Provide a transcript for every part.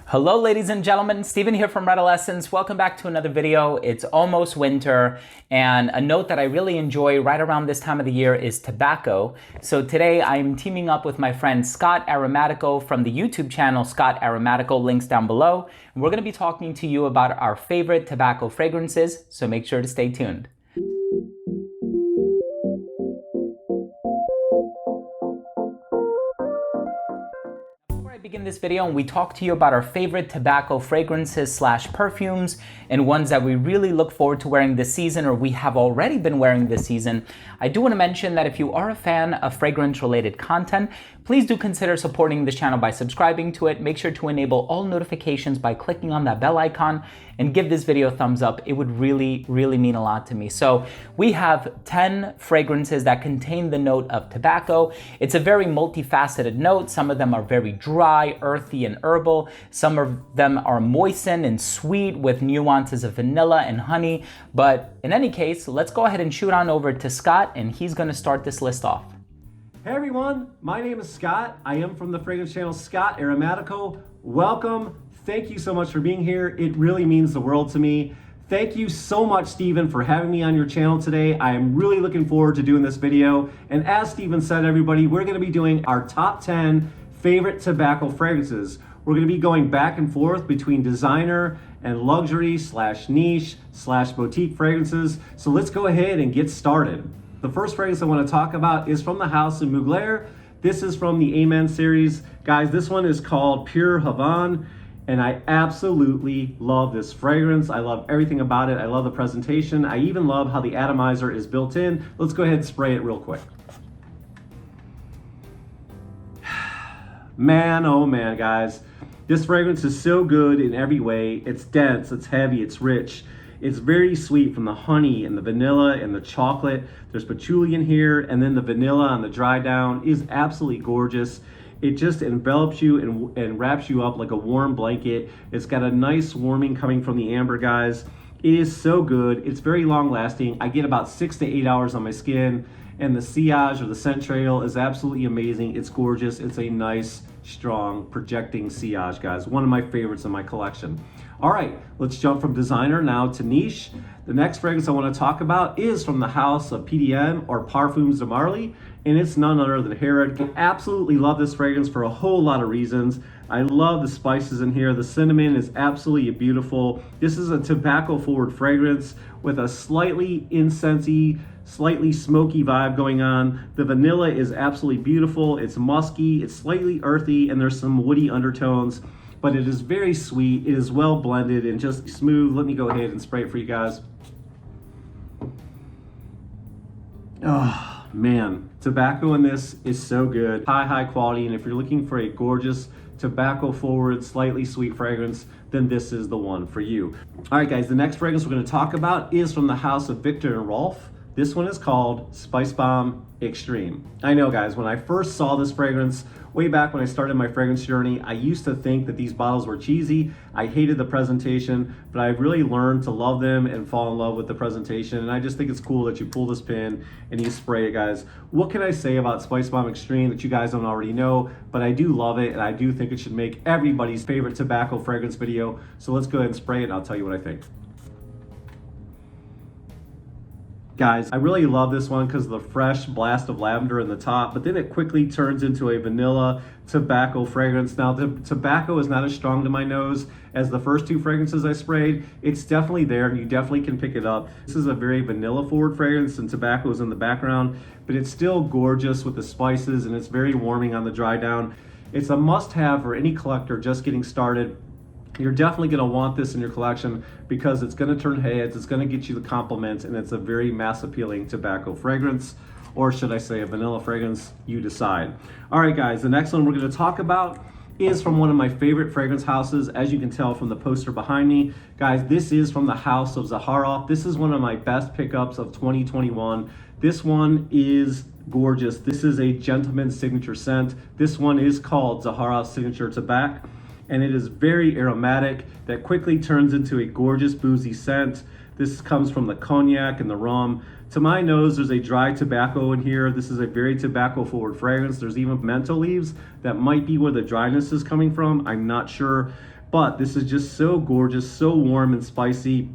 Hello ladies and gentlemen, Steven here from Redolessence. Welcome back to another video. It's almost winter, and a note that I really enjoy right around this time of the year is tobacco. So today I'm teaming up with my friend Scott Aromatico from the YouTube channel Scott Aromatico, links down below. And we're going to be talking to you about our favorite tobacco fragrances, so make sure to stay tuned. Begin this video and we talk to you about our favorite tobacco fragrances / perfumes and ones that we really look forward to wearing this season, or we have already been wearing this season. I do want to mention that if you are a fan of fragrance related content, please do consider supporting this channel by subscribing to it. Make sure to enable all notifications by clicking on that bell icon and give this video a thumbs up. It would really mean a lot to me. So we have 10 fragrances that contain the note of tobacco. It's a very multifaceted note. Some of them are very dry, earthy, and herbal. Some of them are moistened and sweet with nuances of vanilla and honey. But in any case, let's go ahead and shoot on over to Scott, and he's gonna start this list off. Hey everyone, my name is Scott. I am from the fragrance channel Scott Aromatico. Welcome. Thank you so much for being here. It really means the world to me. Thank you so much, Steven, for having me on your channel today. I am really looking forward to doing this video. And as Steven said, everybody, we're gonna be doing our top 10 favorite tobacco fragrances. We're gonna be going back and forth between designer and luxury / niche / boutique fragrances. So let's go ahead and get started. The first fragrance I want to talk about is from the house of Mugler. This is from the Amen series. Guys, this one is called Pure Havane, and I absolutely love this fragrance. I love everything about it. I love the presentation. I even love how the atomizer is built in. Let's go ahead and spray it real quick. Man, oh man, guys. This fragrance is so good in every way. It's dense, it's heavy, it's rich. It's very sweet from the honey and the vanilla and the chocolate. There's patchouli in here, and then the vanilla on the dry down is absolutely gorgeous. It just envelops you and wraps you up like a warm blanket. It's got a nice warming coming from the amber, guys. It is so good. It's very long lasting. I get about 6 to 8 hours on my skin, and the sillage or the scent trail is absolutely amazing. It's gorgeous. It's a nice, strong, projecting sillage, guys. One of my favorites in my collection. All right, let's jump from designer now to niche. The next fragrance I want to talk about is from the house of PDM or Parfums de Marly, and it's none other than Herod. I absolutely love this fragrance for a whole lot of reasons. I love the spices in here. The cinnamon is absolutely beautiful. This is a tobacco forward fragrance with a slightly incensey, slightly smoky vibe going on. The vanilla is absolutely beautiful. It's musky, it's slightly earthy, and there's some woody undertones, but it is very sweet. It is well blended and just smooth. Let me go ahead and spray it for you guys. Oh man, tobacco in this is so good. High quality, and if you're looking for a gorgeous tobacco forward, slightly sweet fragrance, then this is the one for you. All right guys, the next fragrance we're gonna talk about is from the house of Viktor and Rolf. This one is called Spice Bomb Extreme. I know guys, when I first saw this fragrance, way back when I started my fragrance journey, I used to think that these bottles were cheesy. I hated the presentation, but I've really learned to love them and fall in love with the presentation. And I just think it's cool that you pull this pin and you spray it, guys. What can I say about Spice Bomb Extreme that you guys don't already know? But I do love it, and I do think it should make everybody's favorite tobacco fragrance video. So let's go ahead and spray it, and I'll tell you what I think. Guys, I really love this one because of the fresh blast of lavender in the top, but then it quickly turns into a vanilla tobacco fragrance. Now, the tobacco is not as strong to my nose as the first two fragrances I sprayed. It's definitely there, and you definitely can pick it up. This is a very vanilla forward fragrance, and tobacco is in the background, but it's still gorgeous with the spices, and it's very warming on the dry down. It's a must-have for any collector just getting started. You're definitely going to want this in your collection because it's going to turn heads, it's going to get you the compliments, and it's a very mass appealing tobacco fragrance, or should I say a vanilla fragrance, you decide. All right guys, the next one we're going to talk about is from one of my favorite fragrance houses, as you can tell from the poster behind me. Guys, this is from the house of Zaharoff. This is one of my best pickups of 2021. This one is gorgeous. This is a gentleman's signature scent. This one is called Zaharoff's Signature Tobacco, and it is very aromatic that quickly turns into a gorgeous boozy scent. This comes from the cognac and the rum. To my nose, there's a dry tobacco in here. This is a very tobacco forward fragrance. There's even menthol leaves. That might be where the dryness is coming from. I'm not sure, but this is just so gorgeous, so warm and spicy.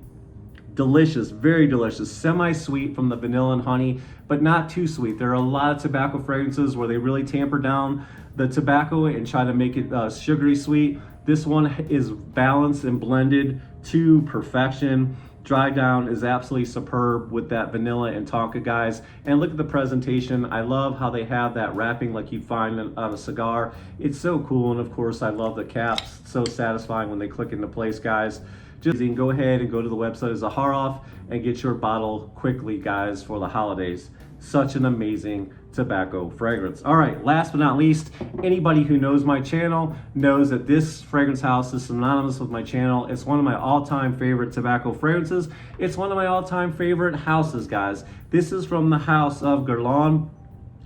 Delicious, very delicious, semi-sweet from the vanilla and honey, but not too sweet. There are a lot of tobacco fragrances where they really tamper down the tobacco and try to make it sugary sweet. This one is balanced and blended to perfection. Dry down is absolutely superb with that vanilla and tonka, guys. And look at the presentation. I love how they have that wrapping like you find on a cigar. It's so cool, and of course I love the caps. So satisfying when they click into place, guys. Just go ahead and go to the website of Zaharoff and get your bottle quickly, guys, for the holidays. Such an amazing tobacco fragrance. All right, last but not least, anybody who knows my channel knows that this fragrance house is synonymous with my channel. It's one of my all-time favorite tobacco fragrances. It's one of my all-time favorite houses, guys. This is from the house of Guerlain.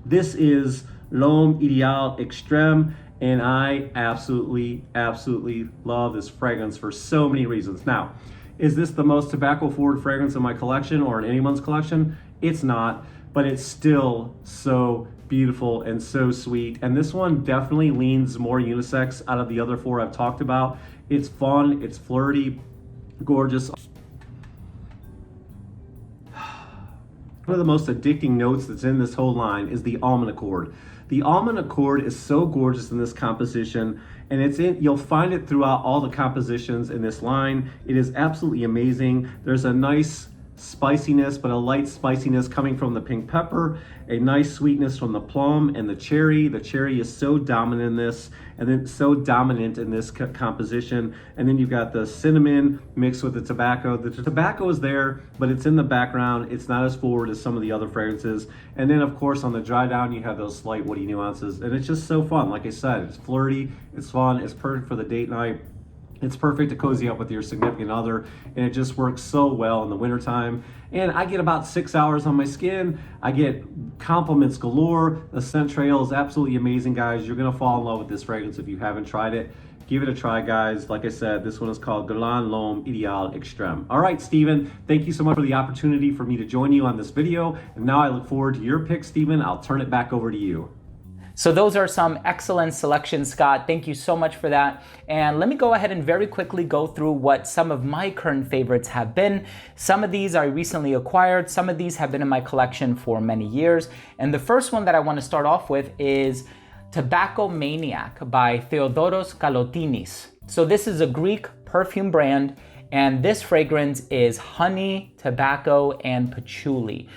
This is L'Homme Ideal Extreme. And I absolutely love this fragrance for so many reasons. Now, is this the most tobacco forward fragrance in my collection or in anyone's collection? It's not, but it's still so beautiful and so sweet. And this one definitely leans more unisex out of the other four I've talked about. It's fun, it's flirty, gorgeous. One of the most addicting notes that's in this whole line is the almond accord. The almond accord is so gorgeous in this composition, and you'll find it throughout all the compositions in this line. It is absolutely amazing. There's a nice spiciness, but a light spiciness coming from the pink pepper, a nice sweetness from the plum and the cherry. The cherry is so dominant in this, and then so dominant in this composition. And then you've got the cinnamon mixed with the tobacco. The tobacco is there, but it's in the background. It's not as forward as some of the other fragrances. And then of course on the dry down, you have those slight woody nuances, and it's just so fun. Like I said, it's flirty, it's fun, it's perfect for the date night. It's perfect to cozy up with your significant other, and it just works so well in the wintertime. And I get about 6 hours on my skin. I get compliments galore. The scent trail is absolutely amazing, guys. You're gonna fall in love with this fragrance if you haven't tried it. Give it a try, guys. Like I said, this one is called Guerlain L'Homme Ideal Extreme. All right, Steven, thank you so much for the opportunity for me to join you on this video. And now I look forward to your pick, Steven. I'll turn it back over to you. So those are some excellent selections, Scott. Thank you so much for that. And let me go ahead and very quickly go through what some of my current favorites have been. Some of these I recently acquired. Some of these have been in my collection for many years. And the first one that I want to start off with is Tobacco Maniac by Theodoros Kalotinis. So this is a Greek perfume brand, and this fragrance is honey, tobacco, and patchouli.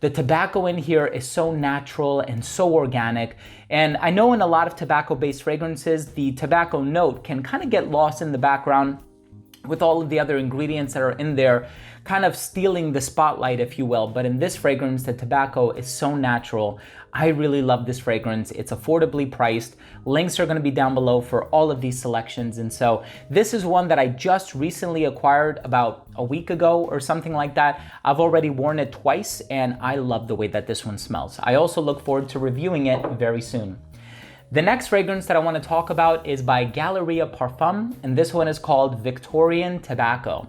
The tobacco in here is so natural and so organic. And I know in a lot of tobacco-based fragrances, the tobacco note can kind of get lost in the background with all of the other ingredients that are in there, kind of stealing the spotlight, if you will. But in this fragrance, the tobacco is so natural. I really love this fragrance. It's affordably priced. Links are gonna be down below for all of these selections. And so this is one that I just recently acquired about a week ago or something like that. I've already worn it twice, and I love the way that this one smells. I also look forward to reviewing it very soon. The next fragrance that I want to talk about is by Galleria Parfums, and this one is called Victorian Tobacco.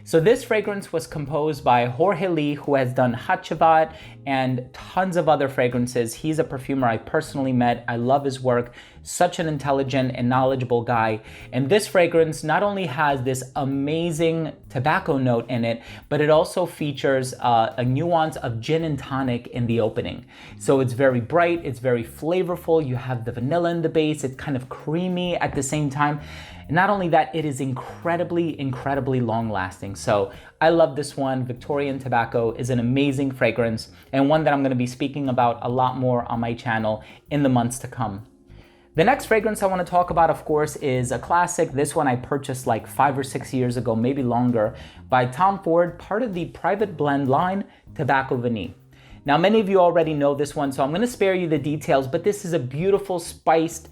So this fragrance was composed by Jorge Lee, who has done Hachivat and tons of other fragrances. He's a perfumer I personally met. I love his work. Such an intelligent and knowledgeable guy. And this fragrance not only has this amazing tobacco note in it, but it also features a nuance of gin and tonic in the opening. So it's very bright, it's very flavorful. You have the vanilla in the base. It's kind of creamy at the same time. And not only that, it is incredibly long lasting. So I love this one. Victorian Tobacco is an amazing fragrance, and one that I'm gonna be speaking about a lot more on my channel in the months to come. The next fragrance I wanna talk about, of course, is a classic. This one I purchased like 5 or 6 years ago, maybe longer, by Tom Ford, part of the private blend line, Tobacco Vanille. Now, many of you already know this one, so I'm gonna spare you the details, but this is a beautiful, spiced,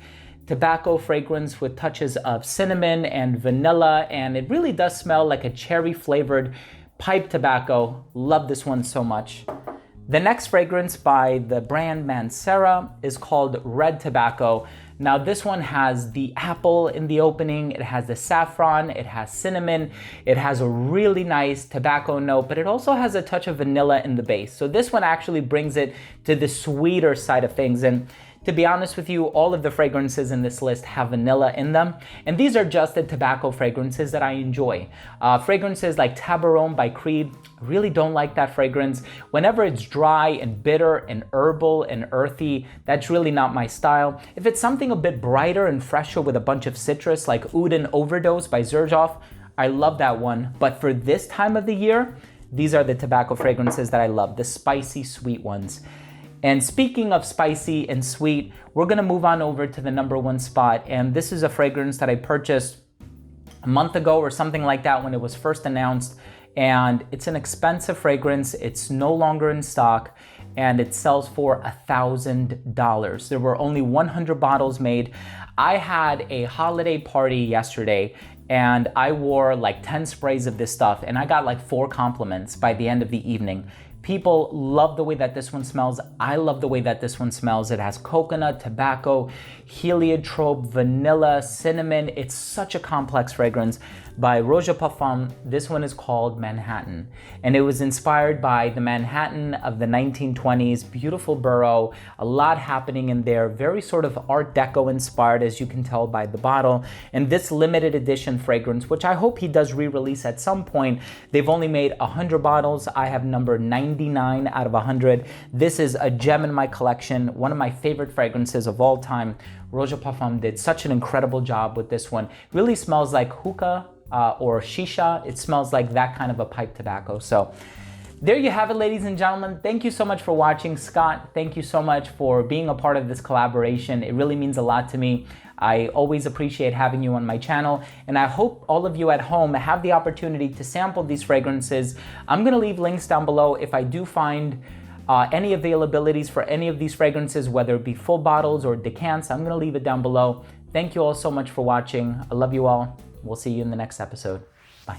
tobacco fragrance with touches of cinnamon and vanilla, and it really does smell like a cherry flavored pipe tobacco. Love this one so much. The next fragrance by the brand Mancera is called Red Tobacco. Now this one has the apple in the opening, it has the saffron, it has cinnamon, it has a really nice tobacco note, but it also has a touch of vanilla in the base. So this one actually brings it to the sweeter side of things. And To be honest with you, all of the fragrances in this list have vanilla in them, and these are just the tobacco fragrances that I enjoy. Fragrances like Tabaron by Creed, really don't like that fragrance. Whenever it's dry and bitter and herbal and earthy, that's really not my style. If it's something a bit brighter and fresher with a bunch of citrus like Oud and Overdose by Xerjoff, I love that one. But for this time of the year, these are the tobacco fragrances that I love, the spicy, sweet ones. And speaking of spicy and sweet, we're gonna move on over to the number one spot. And this is a fragrance that I purchased a month ago or something like that when it was first announced. And it's an expensive fragrance. It's no longer in stock and it sells for $1,000. There were only 100 bottles made. I had a holiday party yesterday and I wore like 10 sprays of this stuff and I got like 4 compliments by the end of the evening. People love the way that this one smells. I love the way that this one smells. It has coconut, tobacco, heliotrope, vanilla, cinnamon. It's such a complex fragrance by Roja Parfums. This one is called Manhattan. And it was inspired by the Manhattan of the 1920s, beautiful borough, a lot happening in there, very sort of Art Deco inspired, as you can tell by the bottle. And this limited edition fragrance, which I hope he does re-release at some point. They've only made 100 bottles. I have number 99 out of 100. This is a gem in my collection, one of my favorite fragrances of all time. Roja Parfums did such an incredible job with this one. Really smells like hookah or shisha. It smells like that kind of a pipe tobacco. So there you have it, ladies and gentlemen. Thank you so much for watching. Scott, thank you so much for being a part of this collaboration. It really means a lot to me. I always appreciate having you on my channel, and I hope all of you at home have the opportunity to sample these fragrances. I'm gonna leave links down below if I do find any availabilities for any of these fragrances, whether it be full bottles or decants. I'm gonna leave it down below. Thank you all so much for watching. I love you all. We'll see you in the next episode. Bye.